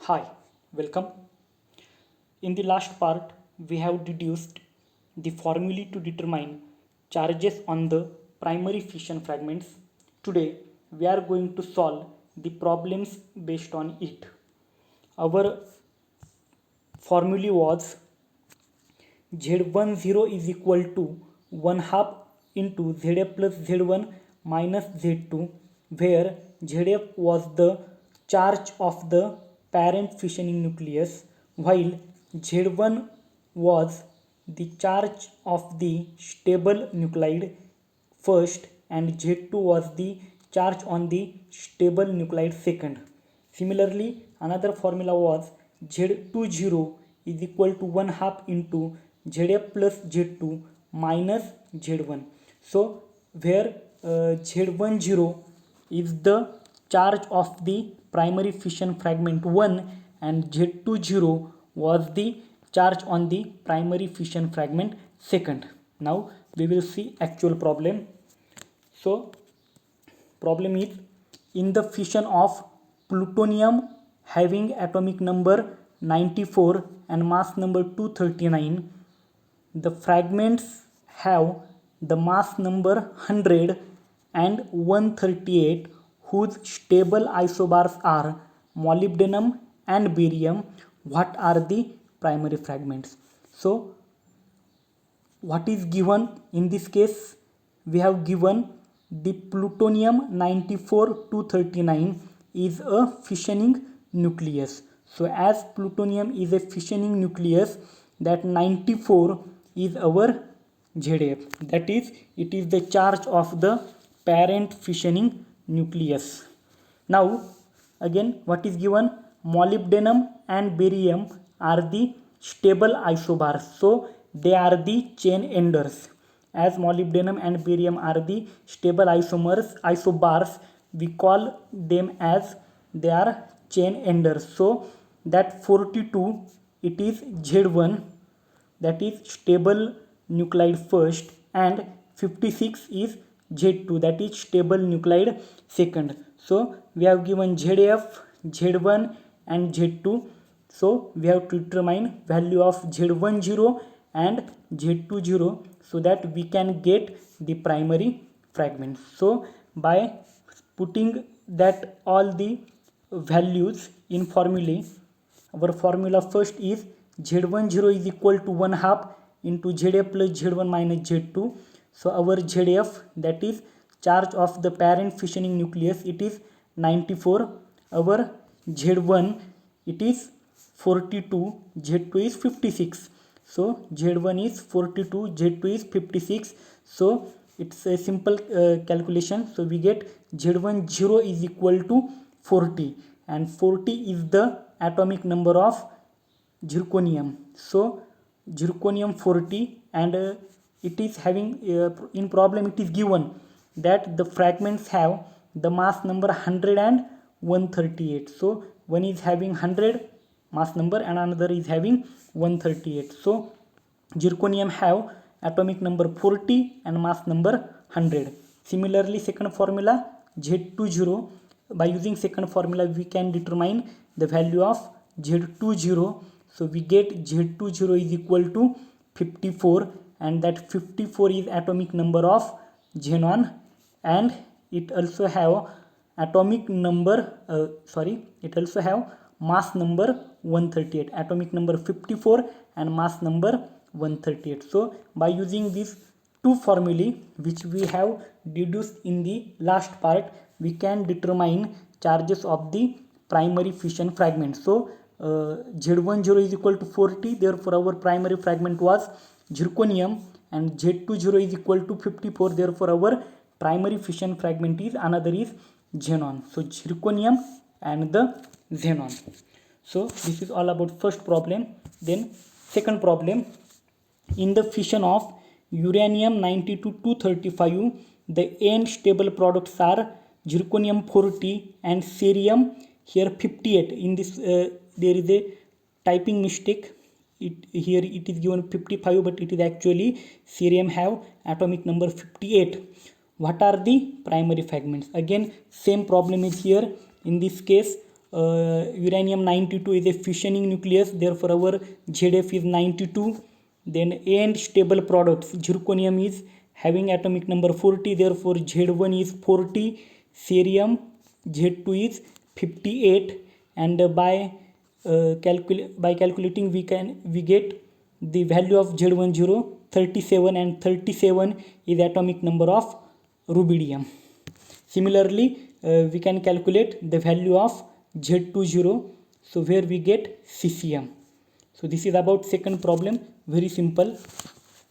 Hi, welcome. In the last part, we have deduced the formulae to determine charges on the primary fission fragments. Today, we are going to solve the problems based on it. Our formulae was Z10 is equal to 1 half into ZF plus Z1 minus Z2, where ZF was the charge of the parent fissioning nucleus, while Z1 was the charge of the stable nuclide first and Z2 was the charge on the stable nuclide second. Similarly, another formula was Z20 is equal to 1 half into ZF plus Z2 minus Z1. So, where Z10 is the charge of the primary fission fragment 1 and Z20 was the charge on the primary fission fragment second. Now, we will see actual problem. So, problem is in the fission of plutonium having atomic number 94 and mass number 239, the fragments have the mass number 100 and 138 whose stable isobars are molybdenum and barium. What are the primary fragments? So what is given in this case? We have given the plutonium 94 239 is a fissioning nucleus. So as plutonium is a fissioning nucleus, that 94 is our ZF, that is it is the charge of the parent fissioning nucleus. Now again, what is given? Molybdenum and barium are the stable isobars, so they are the chain enders. As molybdenum and barium are the stable isobars, we call them as they are chain enders. So that 42 it is Z1, that is stable nuclide first, and 56 is Z2, that is stable nuclide second. So we have given ZF, Z1 and Z2. So we have to determine value of Z10 and Z20 so that we can get the primary fragments. So by putting that all the values in formulae, our formula first is Z10 is equal to 1 half into ZF plus Z1 minus Z2. So our ZF, that is charge of the parent fissioning nucleus, it is 94. Our Z1 it is 42, Z2 is 56. So Z1 is 42, Z2 is 56. So it's a simple calculation. So we get Z10 is equal to 40, and 40 is the atomic number of zirconium. So zirconium 40, and it is having in problem it is given that the fragments have the mass number 100 and 138. So one is having 100 mass number and another is having 138. So zirconium have atomic number 40 and mass number 100. Similarly, second formula Z20, by using second formula we can determine the value of Z20. So we get Z20 is equal to 54, and that 54 is atomic number of xenon, and it also have atomic number it also have mass number 138, atomic number 54 and mass number 138. So by using these two formulae which we have deduced in the last part, we can determine charges of the primary fission fragment. So Z10 is equal to 40, therefore our primary fragment was zirconium, and Z20 is equal to 54, therefore our primary fission fragment is another is xenon. So zirconium and the xenon. So this is all about first problem. Then second problem, in the fission of uranium 90 to 235, the end stable products are zirconium 40 and cerium here 58. In this there is a typing mistake. Here it is given 55, but it is actually cerium have atomic number 58. What are the primary fragments? Again same problem is here. In this case uranium 92 is a fissioning nucleus, therefore our ZF is 92. Then end stable products, zirconium is having atomic number 40, therefore Z1 is 40, cerium Z2 is 58, and by calculating we get the value of Z10 37, and 37 is atomic number of rubidium. Similarly, we can calculate the value of Z20, so where we get cesium. So this is about second problem, very simple.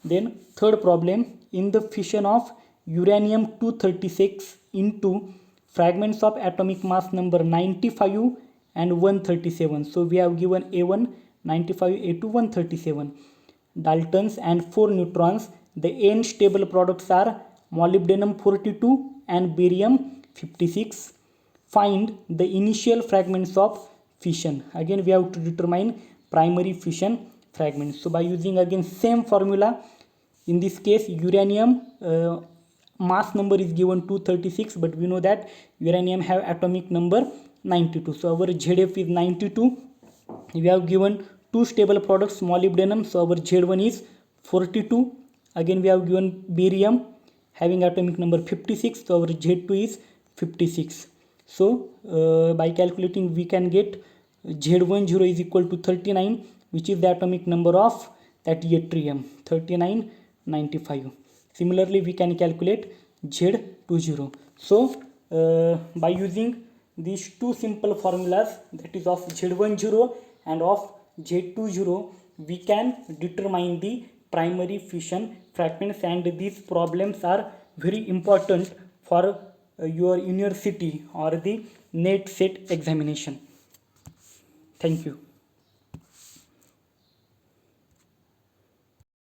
Then third problem, in the fission of uranium 236 into fragments of atomic mass number 95 and 137. So we have given A1 95, A2 137 Daltons and 4 neutrons. The n stable products are molybdenum 42 and barium 56. Find the initial fragments of fission. Again we have to determine primary fission fragments. So by using again same formula, in this case uranium mass number is given 236, but we know that uranium have atomic number 92. So our ZF is 92. We have given two stable products molybdenum, so our Z1 is 42. Again we have given barium having atomic number 56, so our Z2 is 56. So by calculating we can get Z10 is equal to 39, which is the atomic number of that yttrium, 3995. Similarly we can calculate Z20. So by using these two simple formulas, that is of Z10 and of Z20, we can determine the primary fission fragments, and these problems are very important for your university or the NET set examination. Thank you.